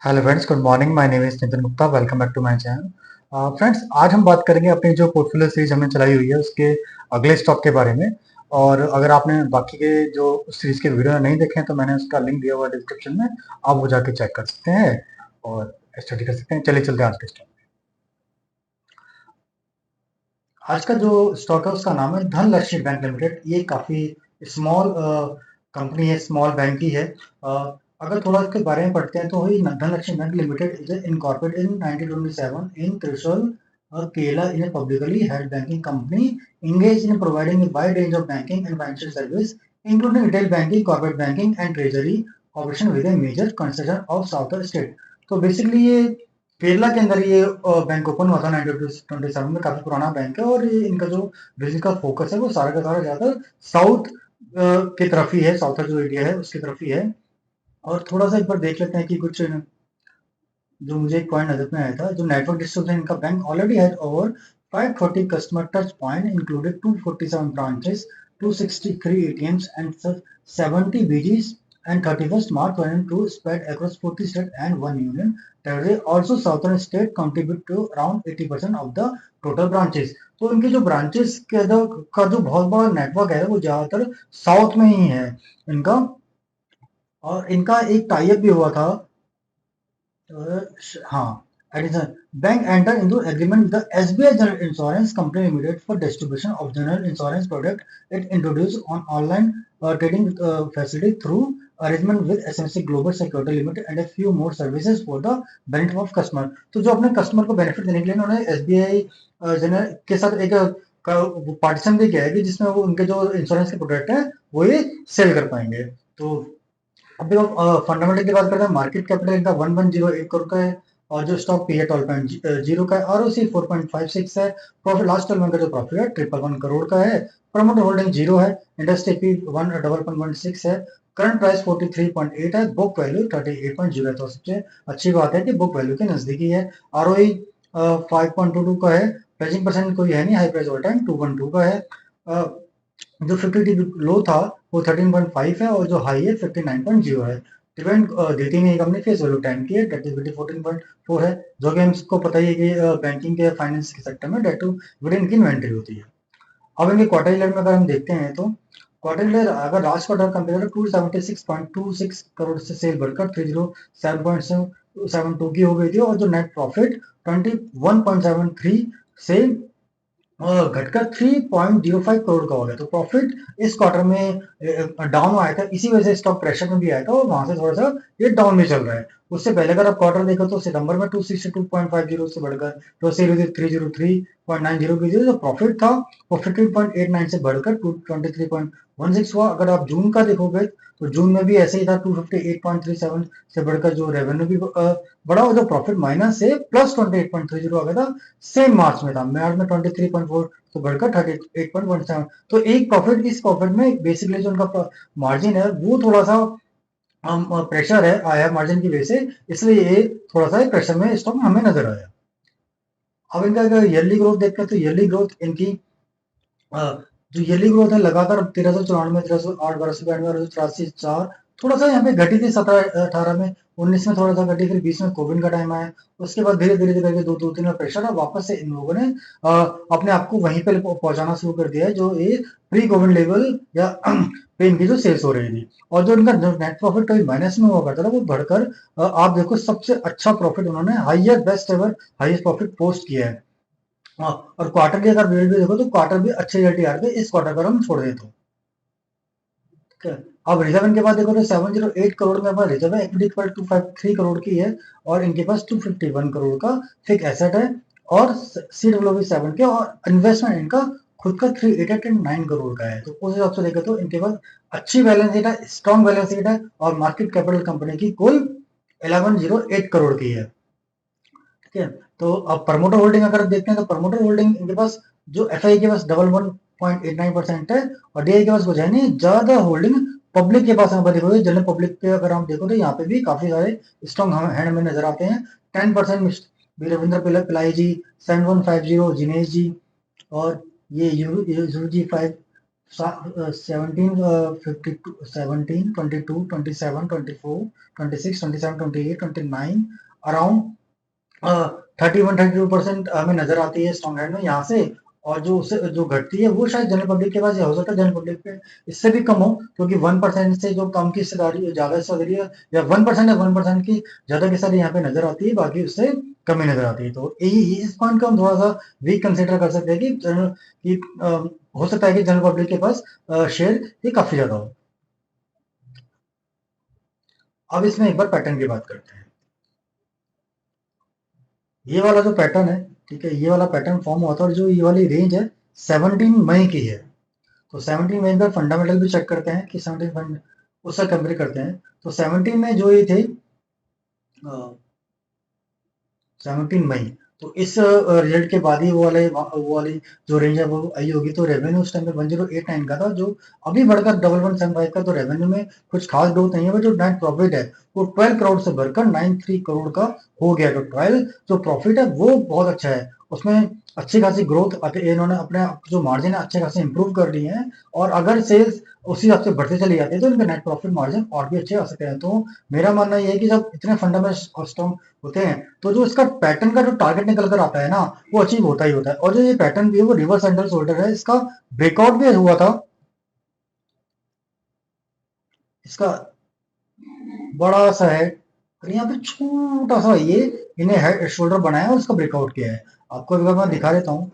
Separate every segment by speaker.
Speaker 1: Hello friends, good morning. My name is Nitin Gupta. Welcome back to my channel. Friends, आज हम बात करेंगे अपनी जो पोर्टफोलियो सीरीज हमने चलाई हुई है उसके अगले स्टॉक के बारे में। और अगर आपने बाकी के जो सीरीज के वीडियो नहीं देखे हैं तो मैंने उसका लिंक दिया हुआ है डिस्क्रिप्शन में, आप वो जाके चेक कर सकते हैं और स्टडी कर सकते हैं। चलिए चलते हैं आज के स्टॉक। आज का जो स्टॉक है उसका नाम है धनलक्ष्मी बैंक लिमिटेड। ये काफी स्मॉल कंपनी है, स्मॉल बैंक ही है। अगर थोड़ा इसके बारे में पढ़ते हैं तो ही Dhanlaxmi bank limited is incorporated in 1927 in Thrissur और Kerala in a publicly held banking company engaged in providing a wide range of banking and financial service including retail banking, corporate banking and treasury operation with a major concentration of southern state। तो basically ये केरला के अंदर ये bank open हुआ था 1927 में। काफी पुराना बैंक है और ये इनका जो बिजनेस का फोकस है वो सारा का सारा ज्यादा साउथ की तरफ ही है, साउथ जो इंडिया है उसकी तरफ ही है। और थोड़ा सा एक बार देख लेते हैं कि कुछ जो मुझे एक पॉइंट नजर में आया था, जो नेटवर्क डिस्ट्रीब्यूशन इनका bank already has over 540 customer touch point included 247 branches, 263 ATMs and 70 Bee Gees and 31st March 2022 spread across 40 states and one union territory. Also, southern state contribute to around 80% of the total branches। तो इनके जो branches का जो बहुत बड़ा network है वो ज्यादातर साउथ में ही है इनका। और इनका एक टाई अप भी हुआ था। हाँ, edition bank enter into agreement with the SBI General Insurance Company Limited for distribution of general insurance product it introduced on online trading facility through arrangement with SMC Global Security Limited and a few more services for the benefit of customer। तो जो अपने customer को benefit देने के लिए उन्होंने SBI general के साथ एक पार्टीशन भी किया है कि जिसमें वो उनके जो इंश्योरेंस के प्रोडक्ट है वो ये सेल कर पाएंगे। तो अब देखो, फंडामेंटल की बात करते हैं। मार्केट कैपिटल इनका 1108 करोड़ का है और जो स्टॉक पी है 12.0 का है और उसी 4.56 है। प्रॉफिट लास्ट 12 मंथ का जो प्रॉफिट है 111 करोड़ का है। प्रमोटर होल्डिंग जीरो है। इंडस्ट्री पी 111.16 है। करंट प्राइस 43.8 है। बुक वैल्यू 38.0 है। तो सबसे अच्छी बात है कि बुक वैल्यू के नजदीकी है। आरओई 5.22 का है। प्रेजिंग परसेंट कोई है नहीं। हाई प्राइस ऑल टाइम 212 का है। जो 50 लो था वो 13.5 है और जो हाई है 59.0 है। डिविडेंड देती नहीं कंपनी। फेस वैल्यू 10 की है। डेट इक्विटी 14.4 है। जो कि हमको पता ही है कि बैंकिंग के फाइनेंस के सेक्टर में डेट टू डिविडेंड की इन्वेंट्री होती है। अब इनके क्वार्टरली में अगर हम देखते हैं तो क्वार्टरली अगर लास्ट क्वार्टर कंपेयर करें 276.26 करोड़ से सेल बढ़कर 307.72 की हो गई थी और जो नेट प्रॉफिट 21.73 से घटकर 3.05 करोड़ का हो गया। तो प्रॉफिट इस क्वार्टर में डाउन आया था। इसी वजह से स्टॉक प्रेशर में भी आया था और वहां से थोड़ा सा ये डाउन भी चल रहा है। उससे पहले अगर आप क्वार्टर देखो तो सितंबर में 262.50 से बढ़कर तो सेल हुई थी 303.90 की थी। जो प्रॉफिट था वो 15.89 से बढ़कर 223.16 हुआ। अगर आप जून का देखोगे तो जून में भी ऐसे ही था। 258.37 से बढ़कर जो रेवेन्यू भी बढ़ा और जो प्रॉफिट माइनस से प्लस 28.30 आ गया था। सेम मार्च में था। मार्च में 23.4 तो बढ़कर 38.17। तो एक प्रॉफिट इस प्रॉफिट में बेसिकली जो उनका मार्जिन है वो थोड़ा सा प्रेशर है आया मार्जिन की वजह से, इसलिए ये थोड़ा सा प्रेशर में स्टॉक में हमें नजर आया। अब इनका अगर ईयरली ग्रोथ देखते हैं तो ईयरली ग्रोथ इनकी जो ईयरली ग्रोथ है लगातार 1394, 1308, 1292, 1284, 4 थोड़ा सा यहाँ पे घटी थी। 17-18 में, 19 में थोड़ा सा घटी, फिर 20 में कोविड का टाइम आया। उसके बाद धीरे धीरे धीरे दो दो तीन में प्रेशर और वापस से इन लोगों ने अपने आप को वहीं पे पहुंचाना शुरू कर दिया है जो ये प्री कोविड लेवल या पे इनकी जो सेल्स हो रही थी। और जो इनका नेट प्रॉफिट कभी माइनस में हुआ करता था वो बढ़कर आप देखो सबसे अच्छा प्रॉफिट उन्होंने highest best ever highest profit post किया है। हाँ, और क्वार्टर की अगर रिजल्ट भी देखो तो क्वार्टर भी अच्छे रिजल्ट आ रहे थे। इस क्वार्टर का हम छोड़ दे तो ठीक है। अब रिजर्व इनके पास देखो तो 708 करोड़ में पास रिजर्व है। इक्विटी पर 253 करोड़ की है और इनके पास 251 करोड़ का फिक्स एसेट है और CWB 7 के और इन्वेस्टमेंट इनका खुद का 389 करोड़ का है। तो उस हिसाब से देखे तो इनके पास अच्छी बैलेंस शीट है, स्ट्रॉन्ग बैलेंस शीट है और मार्केट कैपिटल कंपनी की कुल 1108 करोड़ की है। ठीक है। तो अब प्रमोटर होल्डिंग अगर देखते हैं तो प्रमोटर होल्डिंग इनके पास जो एफआई के पास 11.89% है और डीआई के पास कुछ है नहीं। ज्यादा होल्डिंग पब्लिक के पास हमें देखोगे। जनरल पब्लिक पे अगर हम देखो तो यहाँ पे भी काफी सारे स्ट्रॉन्ग हैंड में नजर आते हैं। 10% रविंद्र पिलाई जी, 7150 जिनेश जी और ये यू जी 5 17 52 17 22 27 24 26 27 28 29 अराउंड 31-32% हमें नजर आती है स्ट्रॉन्ग हैंड में यहाँ से। और जो उससे जो घटती है वो शायद जनरल पब्लिक के पास, या हो सकता है जनरल पब्लिक पे इससे भी कम हो, क्योंकि 1% से जो कम की हिस्सेदारी ज्यादा हिस्सेदारी है, या 1% या 1% की ज्यादा की हिस्सेदारी यहाँ पे नजर आती है, बाकी उससे कमी नजर आती है। तो इस पॉइंट को हम थोड़ा सा वीक कंसिडर कर सकते हैं कि हो सकता है कि जनरल पब्लिक के पास शेयर ये काफी ज्यादा हो। अब इसमें एक बार पैटर्न की बात करते हैं। ये वाला जो पैटर्न है, ठीक है, ये वाला पैटर्न फॉर्म हुआ था, और जो ये वाली रेंज है 17 मई की है। तो 17 मई का फंडामेंटल भी चेक करते हैं कि 17 फंड उससे कंपेयर करते हैं। तो 17 में जो ये थे 17 मई, तो इस रिजल्ट के बाद ही वो वाली जो रेंज है वो आई होगी। तो रेवेन्यू उस टाइम पे 1089 का था, जो अभी बढ़कर 1175 का। तो रेवेन्यू में कुछ खास ग्रोथ नहीं है, बट जो नेट प्रॉफिट है वो 12 करोड़ से बढ़कर 93 करोड़ का हो गया। तो 12 जो प्रॉफिट है वो बहुत अच्छा है, उसमें अच्छी खासी ग्रोथ, इन्होंने अपने जो मार्जिन है अच्छे खासे इंप्रूव कर लिए हैं। और अगर सेल्स उसी हिसाब से बढ़ती चली जाती है तो इनका नेट प्रॉफिट मार्जिन और भी अच्छे आ सकते हैं। तो मेरा मानना यह है कि जब इतने फंडामेंटल स्ट्रॉन्ग होते हैं तो जो इसका पैटर्न का जो टारगेट निकल कर आता है ना, वो अचीव होता ही होता है। और जो ये पैटर्न भी है वो रिवर्स एंडल शोल्डर है, इसका ब्रेकआउट भी हुआ था। इसका बड़ा सा है, और यहाँ पे छोटा सा ये इन्हें हेड शोल्डर बनाया और इसका ब्रेकआउट किया है। आपको अगर मैं दिखा देता हूँ,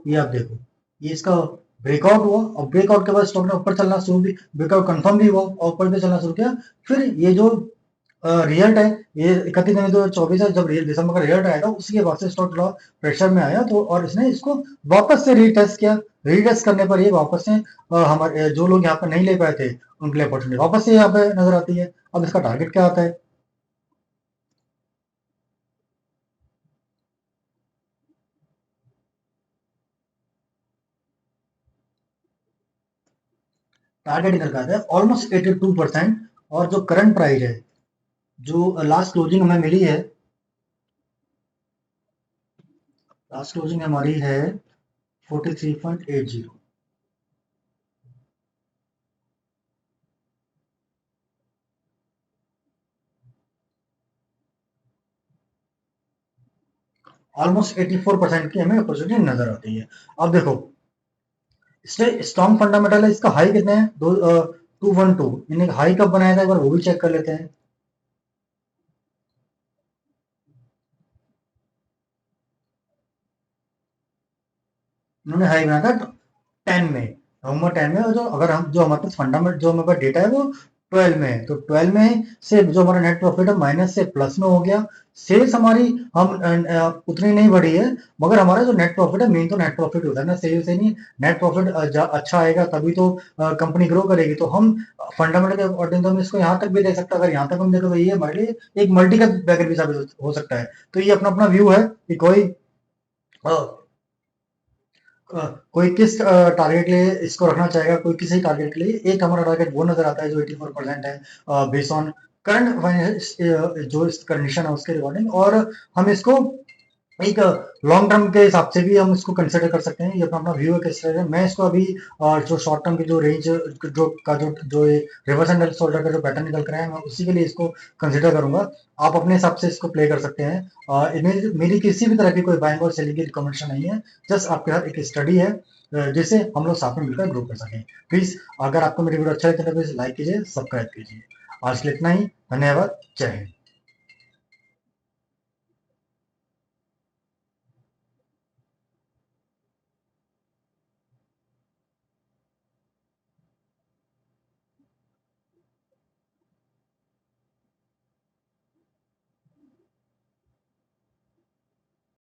Speaker 1: ये आप देखो, ये इसका ब्रेकआउट हुआ, और ब्रेकआउट के बाद स्टॉक ने ऊपर चलना शुरू भी, ब्रेकआउट कंफर्म भी हुआ और ऊपर भी चलना शुरू किया। फिर ये जो रिजल्ट है, ये 31 जनवरी 2024 है, जब दिसंबर का रिजल्ट आया था, उसके बाद से स्टॉक थोड़ा प्रेशर में आया। तो और इसने इसको वापस से रीटेस्ट किया। रीटेस्ट करने पर ये वापस से हमारे जो लोग यहाँ पे नहीं ले पाए थे उनके लिए अपॉर्चुनिटी वापस से यहाँ पे नजर आती है। अब इसका टारगेट क्या आता है? टारगेट निकल के आता है ऑलमोस्ट 82%। और जो करंट प्राइस है, जो लास्ट क्लोजिंग हमें मिली है, लास्ट क्लोजिंग हमारी है 43.80। ऑलमोस्ट 84% की हमें अपॉर्चुनिटी नजर आती है। अब देखो, इससे स्ट्रॉन्ग फंडामेंटल है, इसका हाई कितने हैं? 212। इन्हें हाई कब बनाया था एक बार वो भी चेक कर लेते हैं। इन्होंने हाई बनाया था 10 में, नवंबर 10 में। और जो अगर हम जो हमारे पास फंडामेंटल जो हमारे पास डेटा है वो 12 में है, तो 12 में से जो हमारा नेट प्रॉफिट है माइनस से प्लस में हो गया। सेल्स हमारी हम उतनी नहीं बढ़ी है, मगर हमारा जो नेट प्रॉफिट है, मेन तो नेट प्रॉफिट होता है ना, सेल से नहीं। नेट प्रॉफिट अच्छा आएगा तभी तो कंपनी ग्रो करेगी। तो हम फंडामेंटल के अकॉर्डिंग तो हम इसको यहाँ तक भी दे सकते हैं। अगर यहाँ तक हम देखें तो ये हमारे लिए एक मल्टी का बैगर भी साबित हो सकता है। तो ये अपना अपना व्यू है कि अ, कोई किस टारगेट के लिए इसको रखना चाहेगा, कोई किसी टारगेट के लिए। एक हमारा टारगेट वो नजर आता है जो 84% है, बेस्ड ऑन करंट फाइनेंस, जो इस कंडीशन है उसके रिगार्डिंग। और हम इसको एक लॉन्ग टर्म के हिसाब से भी हम इसको कंसिडर कर सकते हैं। ये अपना अपना व्यू है किस तरह से। मैं इसको अभी जो शॉर्ट टर्म की जो रेंज जो ये रिवर्स एंड शोल्डर का जो पैटर्न निकल कर आया है, मैं उसी के लिए इसको कंसिडर करूंगा। आप अपने हिसाब से इसको प्ले कर सकते हैं। मेरी किसी भी तरह की कोई बाइंग और सेलिंग की रिकमेंडेशन नहीं है, जस्ट आपके साथ एक स्टडी है जिसे हम लोग साथ में मिलकर ग्रो कर सकें। प्लीज, अगर आपको मेरी वीडियो अच्छा लगे तो प्लीज लाइक कीजिए, सब्सक्राइब कीजिए। आज के लिए इतना ही, धन्यवाद, जय हिंद।